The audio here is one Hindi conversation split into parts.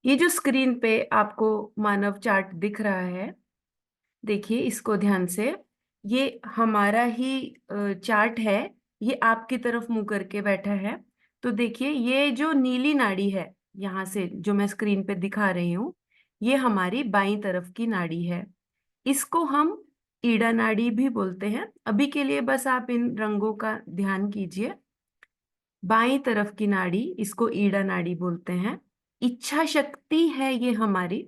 ये जो स्क्रीन पे आपको मानव चार्ट दिख रहा है, देखिए इसको ध्यान से। ये हमारा ही चार्ट है। ये आपकी तरफ मुंह करके बैठा है। तो देखिए, ये जो नीली नाड़ी है यहाँ से जो मैं स्क्रीन पे दिखा रही हूँ, ये हमारी बाईं तरफ की नाड़ी है। इसको हम ईड़ा नाड़ी भी बोलते हैं। अभी के लिए बस आप इन रंगों का ध्यान कीजिए। बाईं तरफ की नाड़ी, इसको ईड़ा नाड़ी बोलते हैं। इच्छा शक्ति है ये हमारी।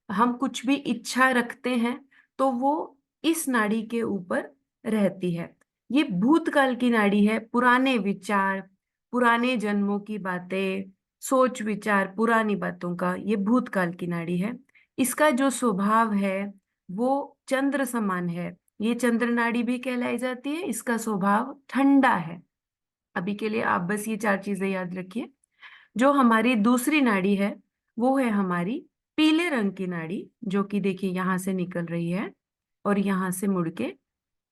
हम कुछ भी इच्छा रखते हैं तो वो इस नाड़ी के ऊपर रहती है। ये भूतकाल की नाड़ी है। पुराने विचार, पुराने जन्मों की बातें, सोच विचार, पुरानी बातों का ये भूतकाल की नाड़ी है। इसका जो स्वभाव है वो चंद्र समान है। ये चंद्र नाड़ी भी कहलाई जाती है। इसका स्वभाव ठंडा है। अभी के लिए आप बस ये चार चीजें याद रखिए। जो हमारी दूसरी नाड़ी है वो है हमारी पीले रंग की नाड़ी, जो कि देखिए यहां से निकल रही है और यहां से मुड़ के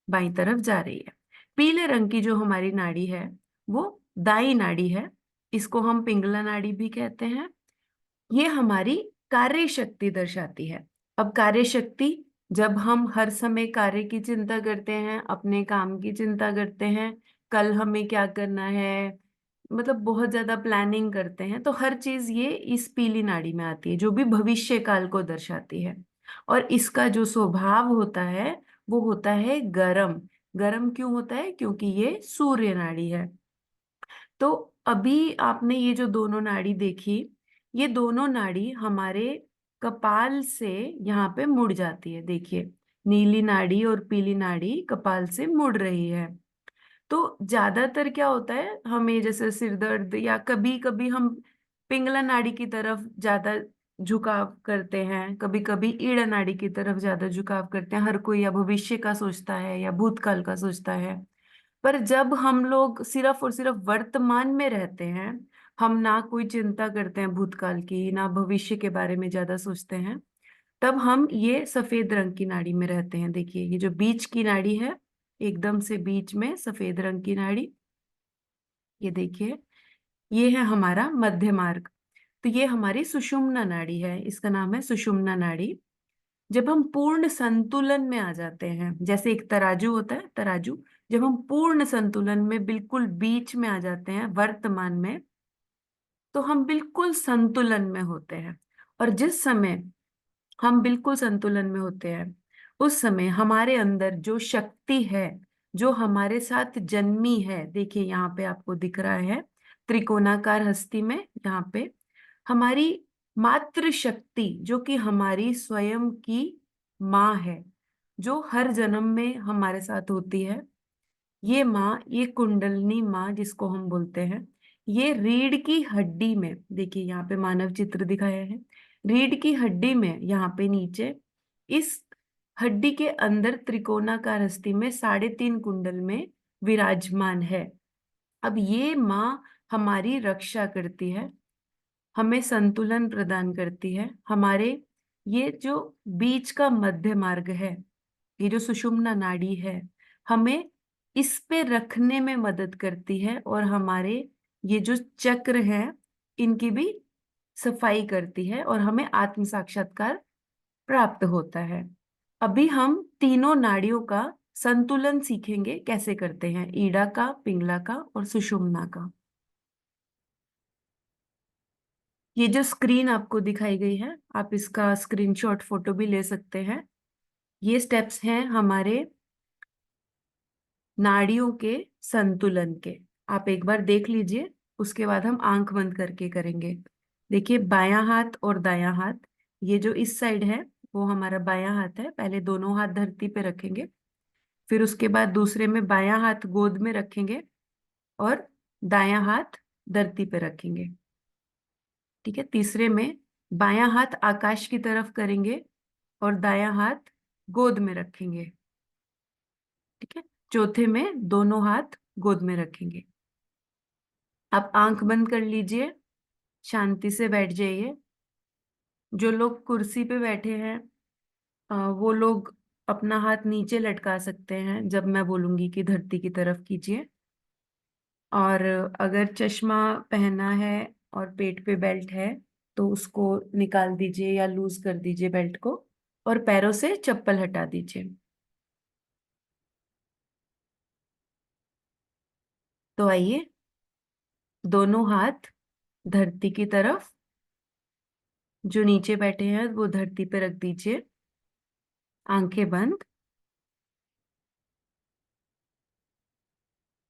बाईं तरफ जा रही है। पीले रंग की जो हमारी नाड़ी है वो दाई नाड़ी है। इसको हम पिंगला नाड़ी भी कहते हैं। ये हमारी कार्य शक्ति दर्शाती है। अब कार्य शक्ति, जब हम हर समय कार्य की चिंता करते हैं, अपने काम की चिंता करते हैं, कल हमें क्या करना है, मतलब बहुत ज्यादा प्लानिंग करते हैं, तो हर चीज ये इस पीली नाड़ी में आती है, जो भी भविष्य काल को दर्शाती है। और इसका जो स्वभाव होता है वो होता है गरम। गरम क्यों होता है? क्योंकि ये सूर्य नाड़ी है। तो अभी आपने ये जो दोनों नाड़ी देखी, ये दोनों नाड़ी हमारे कपाल से यहाँ पे मुड़ जाती है। देखिए, नीली नाड़ी और पीली नाड़ी कपाल से मुड़ रही है। तो ज्यादातर क्या होता है, हमें जैसे सिर दर्द या कभी कभी हम पिंगला नाड़ी की तरफ ज्यादा झुकाव करते हैं, कभी कभी ईड़ा नाड़ी की तरफ ज्यादा झुकाव करते हैं। हर कोई या भविष्य का सोचता है या भूतकाल का सोचता है। पर जब हम लोग सिर्फ और सिर्फ वर्तमान में रहते हैं, हम ना कोई चिंता करते हैं भूतकाल की, ना भविष्य के बारे में ज्यादा सोचते हैं, तब हम ये सफेद रंग की नाड़ी में रहते हैं। देखिए, ये जो बीच की नाड़ी है, एकदम से बीच में सफेद रंग की नाड़ी, ये देखिए, ये है हमारा मध्य मार्ग। तो ये हमारी सुषुम्ना नाड़ी है। इसका नाम है सुषुम्ना नाड़ी। जब हम पूर्ण संतुलन में आ जाते हैं, जैसे एक तराजू होता है, तराजू, जब हम पूर्ण संतुलन में बिल्कुल बीच में आ जाते हैं वर्तमान में, तो हम बिल्कुल संतुलन में होते हैं। और जिस समय हम बिल्कुल संतुलन में होते हैं, उस समय हमारे अंदर जो शक्ति है, जो हमारे साथ जन्मी है, देखिए यहाँ पे आपको दिख रहा है त्रिकोणाकार हस्ती में, यहाँ पे हमारी मातृ शक्ति, जो कि हमारी स्वयं की माँ है, जो हर जन्म में हमारे साथ होती है। ये माँ, ये कुंडलनी माँ जिसको हम बोलते हैं, ये रीढ़ की हड्डी में, देखिए यहाँ पे मानव चित्र दिखाया है, रीढ़ की हड्डी में, यहाँ पे नीचे इस हड्डी के अंदर त्रिकोणाकार हस्ती में 3.5 कुंडल में विराजमान है। अब ये माँ हमारी रक्षा करती है, हमें संतुलन प्रदान करती है। हमारे ये जो बीच का मध्य मार्ग है, ये जो सुषुम्ना नाड़ी है, हमें इस पे रखने में मदद करती है, और हमारे ये जो चक्र है इनकी भी सफाई करती है, और हमें आत्म साक्षात्कार प्राप्त होता है। अभी हम तीनों नाड़ियों का संतुलन सीखेंगे, कैसे करते हैं, ईड़ा का, पिंगला का और सुषुम्ना का। ये जो स्क्रीन आपको दिखाई गई है, आप इसका स्क्रीनशॉट फोटो भी ले सकते हैं। ये स्टेप्स हैं हमारे नाड़ियों के संतुलन के। आप एक बार देख लीजिए, उसके बाद हम आंख बंद करके करेंगे। देखिए, बायां हाथ और दायां हाथ, ये जो इस साइड है वो हमारा बायां हाथ है। पहले दोनों हाथ धरती पे रखेंगे, फिर उसके बाद दूसरे में बायां हाथ गोद में रखेंगे और दायां हाथ धरती पे रखेंगे। ठीक है, तीसरे में बायां हाथ आकाश की तरफ करेंगे और दायां हाथ गोद में रखेंगे। ठीक है, चौथे में दोनों हाथ गोद में रखेंगे। आप आंख बंद कर लीजिए, शांति से बैठ जाइए। जो लोग कुर्सी पे बैठे हैं, वो लोग अपना हाथ नीचे लटका सकते हैं जब मैं बोलूंगी कि धरती की तरफ कीजिए। और अगर चश्मा पहना है और पेट पे बेल्ट है, तो उसको निकाल दीजिए या लूज कर दीजिए बेल्ट को, और पैरों से चप्पल हटा दीजिए। तो आइए, दोनों हाथ धरती की तरफ, जो नीचे बैठे हैं वो धरती पे रख दीजिए, आंखें बंद।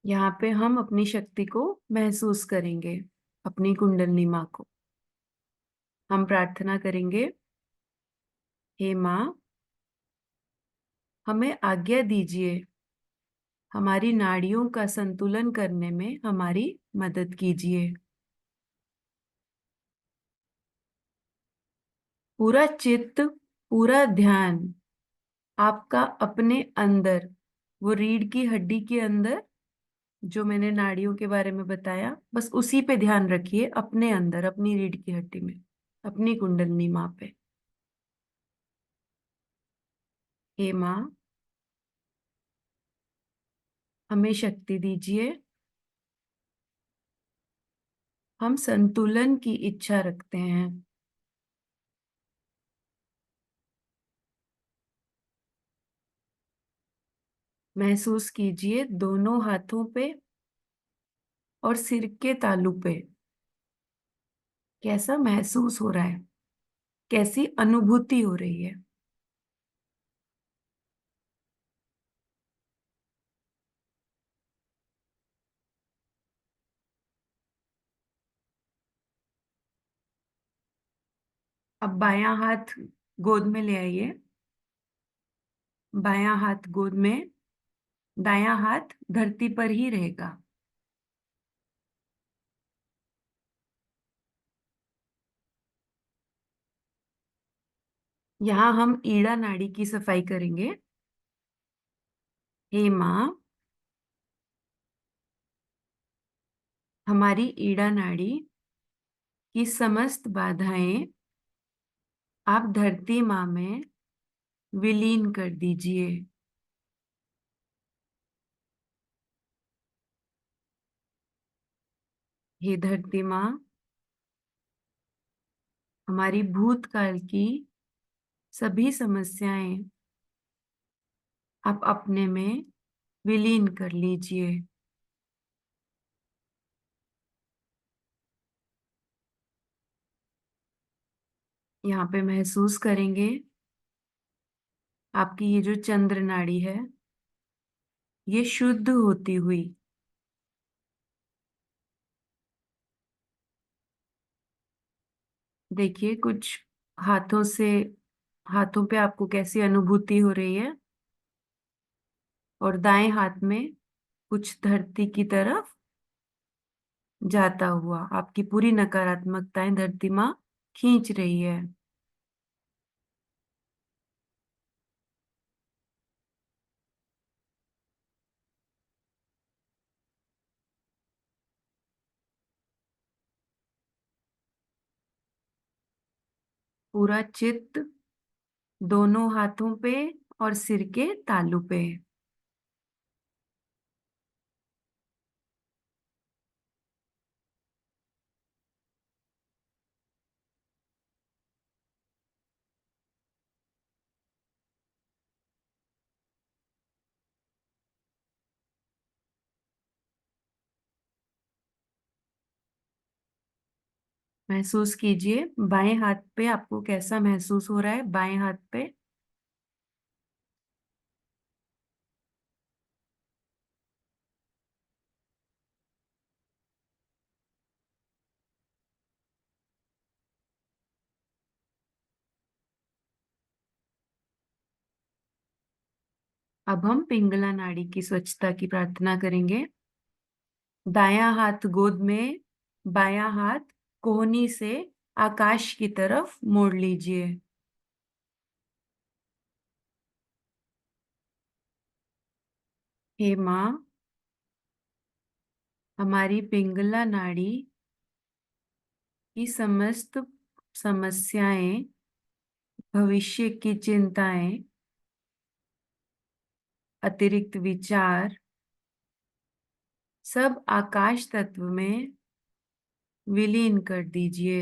यहाँ पे हम अपनी शक्ति को महसूस करेंगे, अपनी कुंडलिनी माँ को। हम प्रार्थना करेंगे, हे माँ, हमें आज्ञा दीजिए, हमारी नाड़ियों का संतुलन करने में हमारी मदद कीजिए। पूरा चित्त, पूरा ध्यान आपका अपने अंदर, वो रीढ़ की हड्डी के अंदर, जो मैंने नाड़ियों के बारे में बताया, बस उसी पे ध्यान रखिए, अपने अंदर, अपनी रीढ़ की हड्डी में, अपनी कुंडलिनी माँ पे। हे माँ, हमें शक्ति दीजिए, हम संतुलन की इच्छा रखते हैं। महसूस कीजिए दोनों हाथों पे और सिर के तालू पे, कैसा महसूस हो रहा है, कैसी अनुभूति हो रही है। अब बायां हाथ गोद में ले आइए, बायां हाथ गोद में, दायां हाथ धरती पर ही रहेगा। यहाँ हम ईड़ा नाड़ी की सफाई करेंगे। हे माँ, हमारी ईड़ा नाड़ी की समस्त बाधाएं आप धरती माँ में विलीन कर दीजिए। हे धरती माँ, हमारी भूतकाल की सभी समस्याएं आप अपने में विलीन कर लीजिए। यहाँ पे महसूस करेंगे आपकी ये जो चंद्र नाड़ी है, ये शुद्ध होती हुई। देखिए कुछ हाथों से, हाथों पे आपको कैसी अनुभूति हो रही है, और दाएं हाथ में कुछ धरती की तरफ जाता हुआ आपकी पूरी नकारात्मकताएं धरती माँ खींच रही है। पूरा चित्त दोनों हाथों पे और सिर के तालू पे। महसूस कीजिए बाएं हाथ पे आपको कैसा महसूस हो रहा है, बाएं हाथ पे। अब हम पिंगला नाड़ी की स्वच्छता की प्रार्थना करेंगे। दायां हाथ गोद में, बायां हाथ कोहनी से आकाश की तरफ मोड़ लीजिए। हे माँ, हमारी पिंगला नाड़ी की समस्त समस्याएं, भविष्य की चिंताएं, अतिरिक्त विचार, सब आकाश तत्व में विलीन कर दीजिए।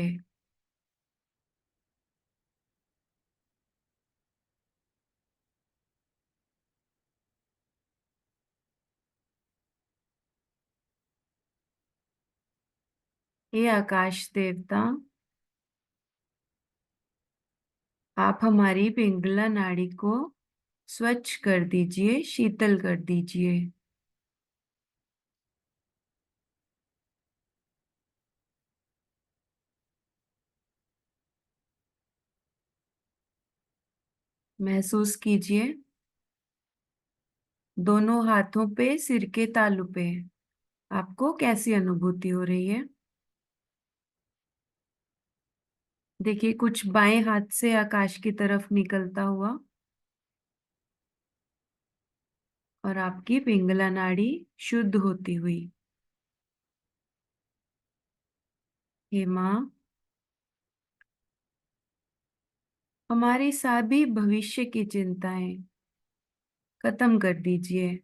हे आकाश देवता, आप हमारी पिंगला नाड़ी को स्वच्छ कर दीजिए, शीतल कर दीजिए। महसूस कीजिए दोनों हाथों पे सिर के तालू पे आपको कैसी अनुभूति हो रही है। देखिए कुछ बाएं हाथ से आकाश की तरफ निकलता हुआ और आपकी पिंगला नाड़ी शुद्ध होती हुई। हे माँ, हमारी सभी भविष्य की चिंताएं खत्म कर दीजिए।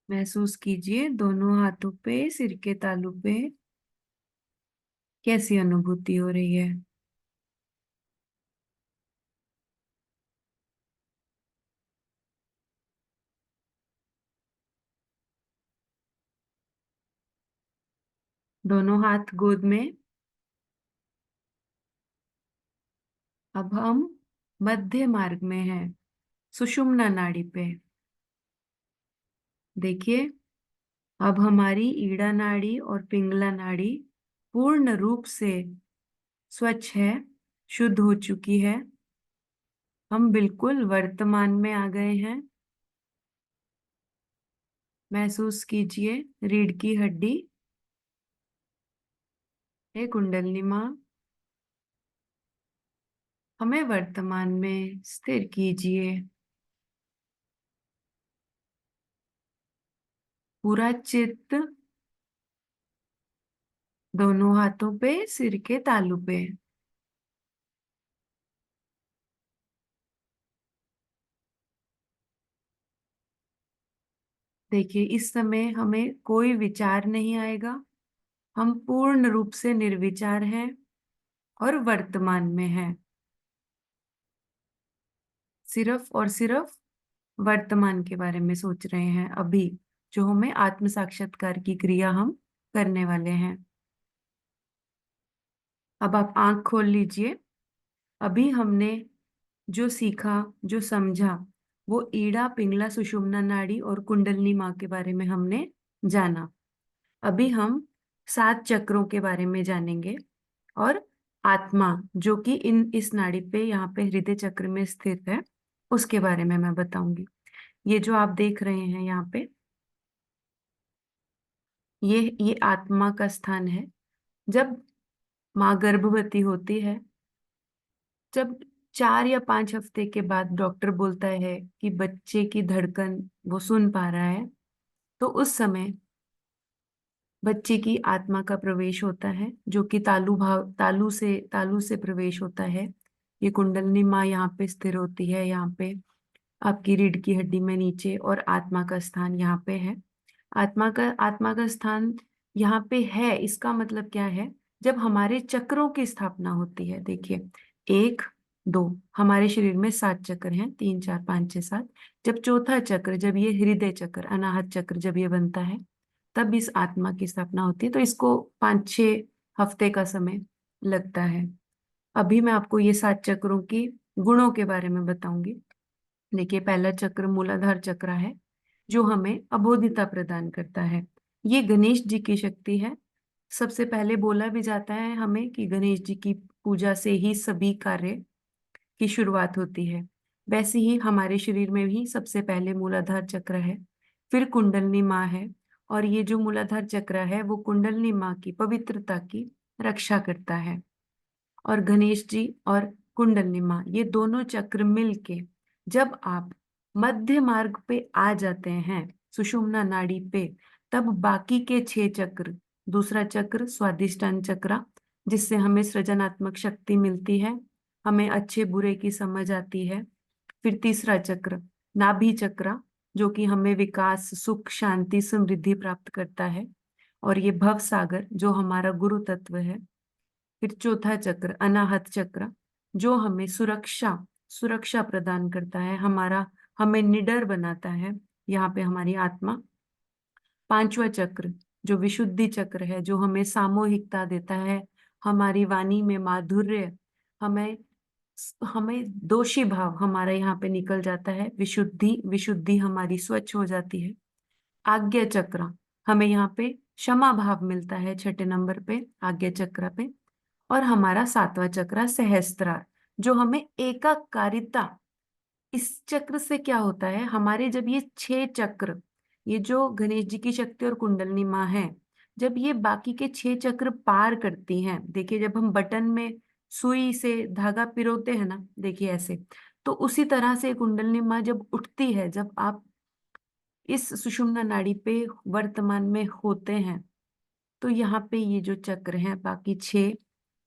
महसूस कीजिए दोनों हाथों पे सिर के तालू पे कैसी अनुभूति हो रही है। दोनों हाथ गोद में। अब हम मध्य मार्ग में हैं, सुषुम्ना नाड़ी पे। देखिए अब हमारी ईड़ा नाड़ी और पिंगला नाड़ी पूर्ण रूप से स्वच्छ है, शुद्ध हो चुकी है। हम बिल्कुल वर्तमान में आ गए हैं। महसूस कीजिए रीढ़ की हड्डी। हे कुंडलिनी माँ, हमें वर्तमान में स्थिर कीजिए। पूरा चित्त दोनों हाथों पे सिर के तालू पे। देखिए इस समय हमें कोई विचार नहीं आएगा। हम पूर्ण रूप से निर्विचार हैं और वर्तमान में हैं। सिर्फ और सिर्फ वर्तमान के बारे में सोच रहे हैं अभी, जो हमें आत्म साक्षात्कार की क्रिया हम करने वाले हैं। अब आप आंख खोल लीजिए। अभी हमने जो सीखा, जो समझा, वो ईड़ा पिंगला सुषुम्ना नाड़ी और कुंडलिनी माँ के बारे में हमने जाना। अभी हम 7 चक्रों के बारे में जानेंगे और आत्मा जो कि इन इस नाड़ी पे यहाँ पे हृदय चक्र में स्थित है, उसके बारे में मैं बताऊंगी। ये जो आप देख रहे हैं यहाँ पे, ये आत्मा का स्थान है। जब माँ गर्भवती होती है, जब 4 या 5 हफ्ते के बाद डॉक्टर बोलता है कि बच्चे की धड़कन वो सुन पा रहा है, तो उस समय बच्चे की आत्मा का प्रवेश होता है, जो कि तालू से प्रवेश होता है। ये कुंडलिनी माँ यहाँ पे स्थिर होती है, यहाँ पे आपकी रीढ़ की हड्डी में नीचे, और आत्मा का स्थान यहाँ पे है। आत्मा का स्थान यहाँ पे है, इसका मतलब क्या है? जब हमारे चक्रों की स्थापना होती है, देखिए 1 2, हमारे शरीर में 7 चक्र हैं, 3 4 5 6 7। जब चौथा चक्र, जब ये हृदय चक्र, अनाहत चक्र जब ये बनता है, तब इस आत्मा की स्थापना होती है। तो इसको 5 6 हफ्ते का समय लगता है। अभी मैं आपको ये 7 चक्रों की गुणों के बारे में बताऊंगी। देखिए पहला चक्र मूलाधार चक्र है, जो हमें अबोधिता प्रदान करता है। ये गणेश जी की शक्ति है। सबसे पहले बोला भी जाता है हमें कि गणेश जी की पूजा से ही सभी कार्य की शुरुआत होती है। वैसे ही हमारे शरीर में भी सबसे पहले मूलाधार चक्र है, फिर कुंडलिनी माँ है। और ये जो मूलाधार चक्र है वो कुंडलिनी माँ की पवित्रता की रक्षा करता है। और गणेश जी और कुंडलिनी माँ, ये दोनों चक्र मिलके जब आप मध्य मार्ग पे आ जाते हैं, सुषुम्ना नाड़ी पे, तब बाकी के 6 चक्र, दूसरा चक्र स्वादिष्टान चक्र, जिससे हमें सृजनात्मक शक्ति मिलती है, हमें अच्छे बुरे की समझ आती है। फिर तीसरा चक्र नाभि चक्र, जो कि हमें विकास, सुख, शांति, समृद्धि प्राप्त करता है। और ये भव सागर जो हमारा गुरु तत्व है। फिर चौथा चक्र अनाहत चक्र, जो हमें सुरक्षा सुरक्षा प्रदान करता है, हमारा हमें निडर बनाता है, यहाँ पे हमारी आत्मा। पांचवा चक्र जो विशुद्धि चक्र है, जो हमें सामूहिकता देता है, हमारी वाणी में माधुर्य, हमें हमें दोषी भाव हमारा यहाँ पे निकल जाता है, विशुद्धि विशुद्धि हमारी स्वच्छ हो जाती है। आज्ञा चक्र, हमें यहाँ पे क्षमा भाव मिलता है, छठे नंबर पे आज्ञा चक्र पे। और हमारा सातवां चक्र सहस्त्रार, जो हमें एकाकारिता, इस चक्र से क्या होता है, हमारे जब ये छह चक्र, ये जो गणेश जी की शक्ति और कुंडलिनी माँ है, जब ये बाकी के छह चक्र पार करती हैं, देखिए जब हम बटन में सुई से धागा पिरोते हैं ना, देखिए ऐसे, तो उसी तरह से कुंडलिनी माँ जब उठती है, जब आप इस सुषुम्ना नाड़ी पे वर्तमान में होते हैं, तो यहाँ पे ये जो चक्र हैं बाकी छह,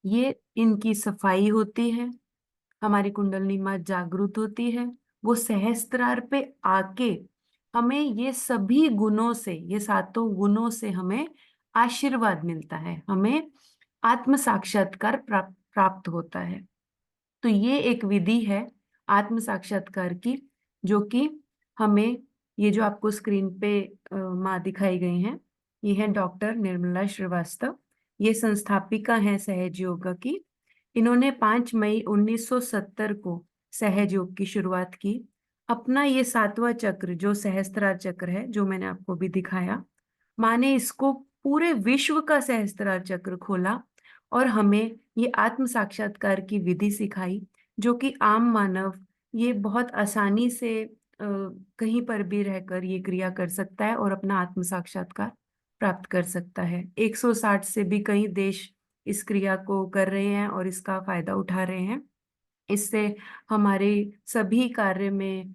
ये इनकी सफाई होती है, हमारी कुंडलिनी माँ जागृत होती है, वो सहस्त्रार पे आके हमें ये सभी गुणों से, ये सातों गुणों से हमें आशीर्वाद मिलता है, हमें आत्म साक्षात्कार प्राप्त होता है। तो ये एक विधि है आत्म साक्षात्कार की, जो कि हमें, ये जो आपको स्क्रीन पे माँ दिखाई गई हैं, ये है डॉक्टर निर्मला श्रीवास्तव, ये संस्थापिका हैं सहज योगा की। इन्होंने 5 मई 1970 को सहज योग की शुरुआत की। अपना ये सातवां चक्र जो सहस्त्रार चक्र है, जो मैंने आपको भी दिखाया, माँ ने इसको पूरे विश्व का सहस्त्रार चक्र खोला और हमें ये आत्म साक्षात्कार की विधि सिखाई, जो कि आम मानव ये बहुत आसानी से कहीं पर भी रहकर ये क्रिया कर सकता है और अपना आत्म साक्षात्कार प्राप्त कर सकता है। 160 से भी कई देश इस क्रिया को कर रहे हैं और इसका फायदा उठा रहे हैं। इससे हमारे सभी कार्य में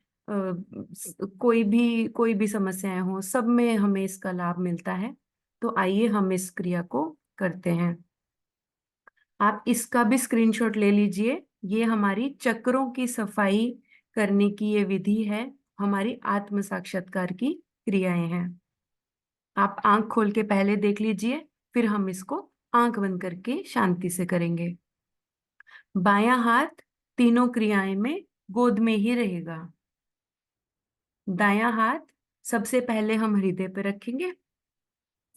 कोई भी समस्याएं हो, सब में हमें इसका लाभ मिलता है। तो आइए हम इस क्रिया को करते हैं। आप इसका भी स्क्रीनशॉट ले लीजिए। ये हमारी चक्रों की सफाई करने की ये विधि है, हमारी आत्म साक्षात्कार की क्रियाएं हैं। आप आंख खोल के पहले देख लीजिए, फिर हम इसको आंख बंद करके शांति से करेंगे। बायां हाथ तीनों क्रियाएं में गोद में ही रहेगा। दायां हाथ सबसे पहले हम हृदय पे रखेंगे,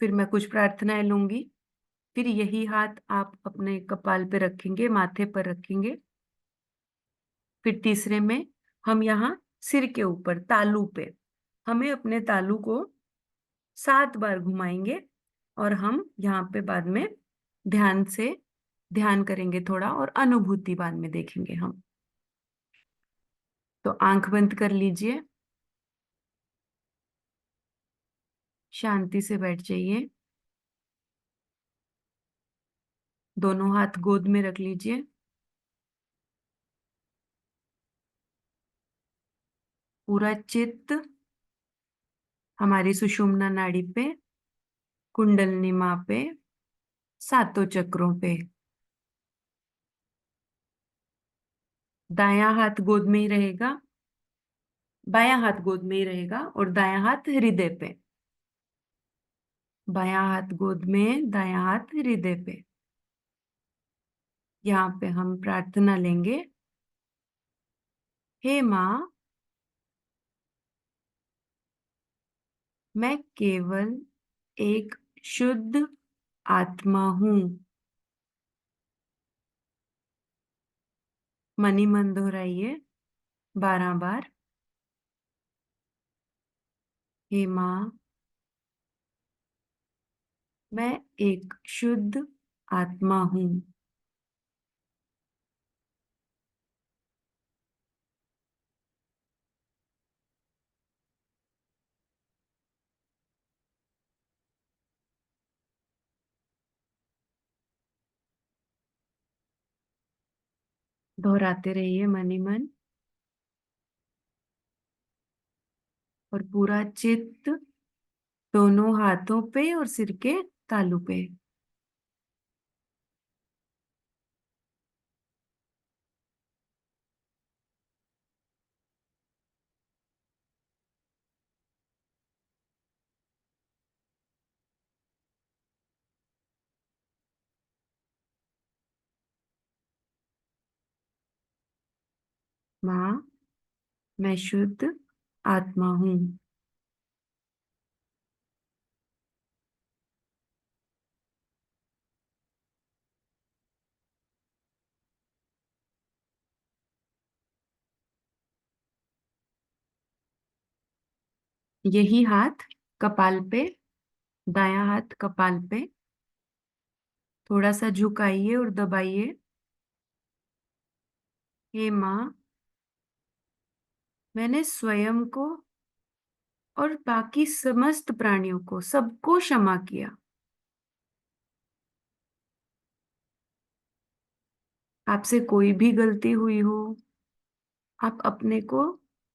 फिर मैं कुछ प्रार्थनाएं लूंगी, फिर यही हाथ आप अपने कपाल पे रखेंगे, माथे पर रखेंगे। फिर तीसरे में हम यहाँ सिर के ऊपर तालू पे, हमें अपने तालू को 7 बार घुमाएंगे और हम यहाँ पे बाद में ध्यान से ध्यान करेंगे थोड़ा, और अनुभूति बाद में देखेंगे हम। तो आंख बंद कर लीजिए, शांति से बैठ जाइए, दोनों हाथ गोद में रख लीजिए। पूरा चित्त हमारी सुषुम्ना नाड़ी पे, कुंडलिनी माँ पे, सातों चक्रों पे। दायां हाथ गोद में ही रहेगा, बायां हाथ गोद में ही रहेगा और दायां हाथ हृदय पे। बायां हाथ गोद में, दायां हाथ हृदय पे। यहाँ पे हम प्रार्थना लेंगे। हे माँ, मैं केवल एक शुद्ध आत्मा हूँ। मनी मन दोहराइए 12 बार। हे माँ, मैं एक शुद्ध आत्मा हूँ। दोहराते रहिए मनी मन, और पूरा चित्त दोनों हाथों पे और सिर के तालू पे। माँ, मैं शुद्ध आत्मा हूँ। यही हाथ कपाल पे, दायां हाथ कपाल पे थोड़ा सा झुकाइए और दबाइए। हे माँ, मैंने स्वयं को और बाकी समस्त प्राणियों को, सबको क्षमा किया। आपसे कोई भी गलती हुई हो, आप अपने को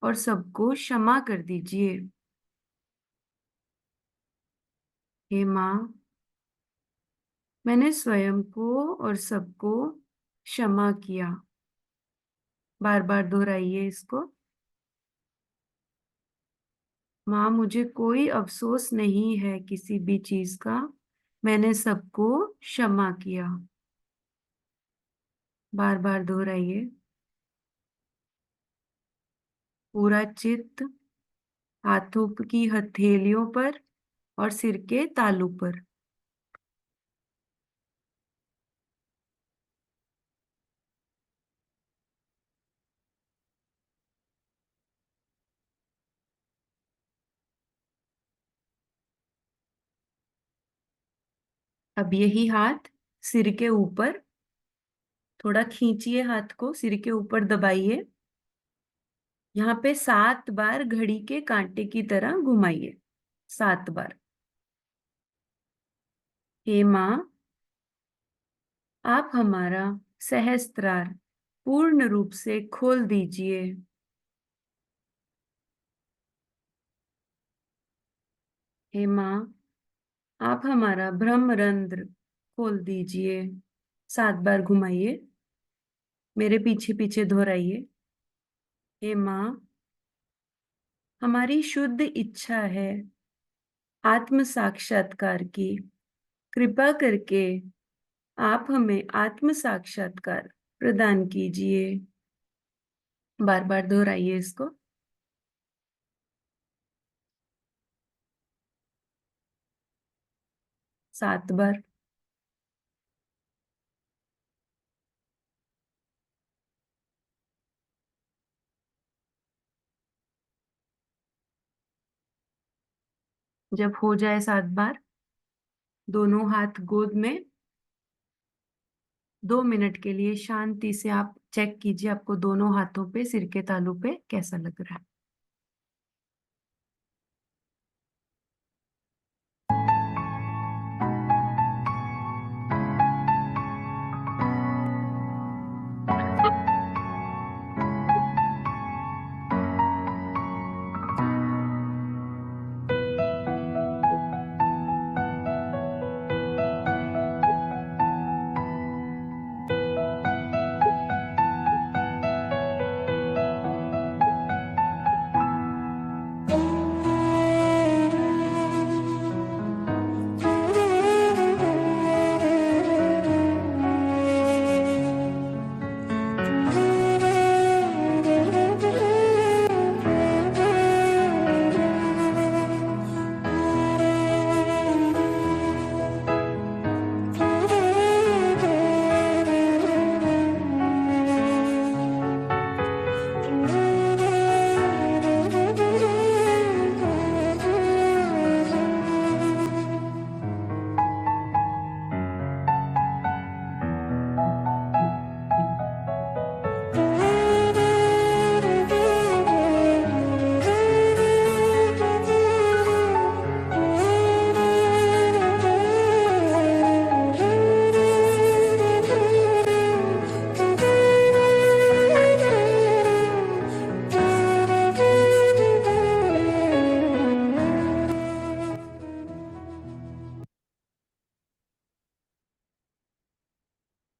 और सबको क्षमा कर दीजिए। हे माँ, मैंने स्वयं को और सबको क्षमा किया। बार बार दोहराइए इसको। माँ, मुझे कोई अफसोस नहीं है किसी भी चीज का, मैंने सबको क्षमा किया। बार बार दोहराइए। पूरा चित्त हाथों की हथेलियों पर और सिर के तालू पर। अब यही हाथ सिर के ऊपर, थोड़ा खींचिए हाथ को, सिर के ऊपर दबाइए। यहाँ पे 7 बार घड़ी के कांटे की तरह घुमाइए। 7 बार। हे माँ, आप हमारा सहस्त्रार पूर्ण रूप से खोल दीजिए। हे माँ, आप हमारा ब्रह्मरंध्र खोल दीजिए। 7 बार घुमाइए। मेरे पीछे पीछे दोहराइए। हे माँ, हमारी शुद्ध इच्छा है आत्म साक्षात्कार की। कृपा करके आप हमें आत्म साक्षात्कार प्रदान कीजिए। बार बार दोहराइए इसको। 7 बार। जब हो जाए 7 बार, दोनों हाथ गोद में 2 मिनट के लिए शांति से आप चेक कीजिए आपको दोनों हाथों पे, सिर के तालू पे कैसा लग रहा है।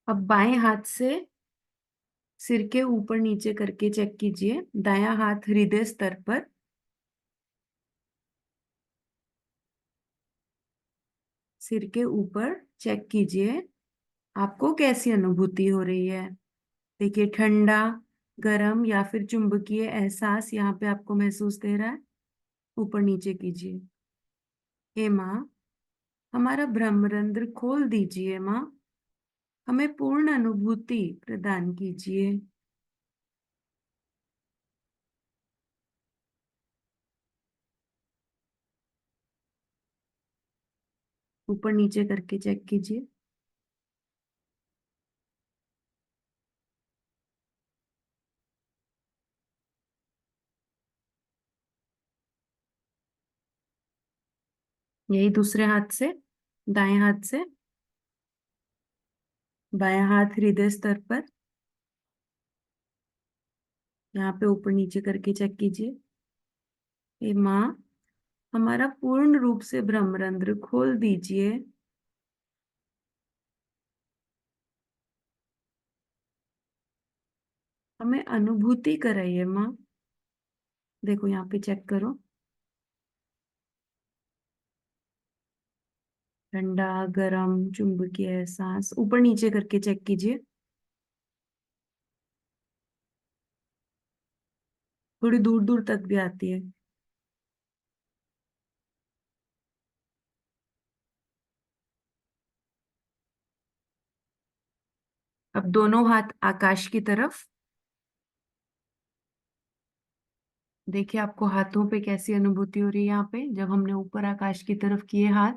अब बाएं हाथ से सिर के ऊपर नीचे करके चेक कीजिए। दायां हाथ हृदय स्तर पर। सिर के ऊपर चेक कीजिए आपको कैसी अनुभूति हो रही है। देखिए, ठंडा, गरम या फिर चुंबकीय एहसास यहाँ पे आपको महसूस दे रहा है? ऊपर नीचे कीजिए। हे माँ, हमारा ब्रह्मरंध्र खोल दीजिए माँ, हमें पूर्ण अनुभूति प्रदान कीजिए। ऊपर नीचे करके चेक कीजिए। यही दूसरे हाथ से, दाएं हाथ से। बायां हाथ हृदय स्तर पर, यहाँ पे ऊपर नीचे करके चेक कीजिए। हे माँ, हमारा पूर्ण रूप से ब्रह्मरंध्र खोल दीजिए। हमें अनुभूति कराइए माँ। देखो यहाँ पे चेक करो। ठंडा, गरम, चुंबकीय एहसास। ऊपर नीचे करके चेक कीजिए। थोड़ी दूर दूर तक भी आती है। अब दोनों हाथ आकाश की तरफ। देखिए आपको हाथों पे कैसी अनुभूति हो रही है यहाँ पे जब हमने ऊपर आकाश की तरफ किए हाथ।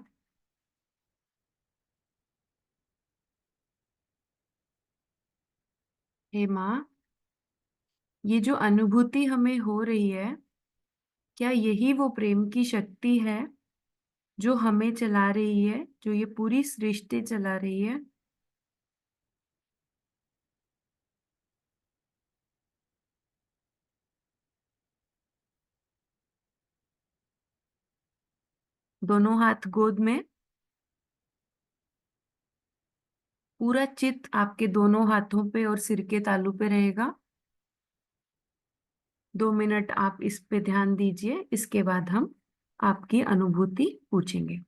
हे माँ, ये जो अनुभूति हमें हो रही है, क्या यही वो प्रेम की शक्ति है जो हमें चला रही है, जो ये पूरी सृष्टि चला रही है? दोनों हाथ गोद में। पूरा चित्त आपके दोनों हाथों पे और सिर के तालू पे रहेगा। 2 मिनट आप इस पे ध्यान दीजिए, इसके बाद हम आपकी अनुभूति पूछेंगे।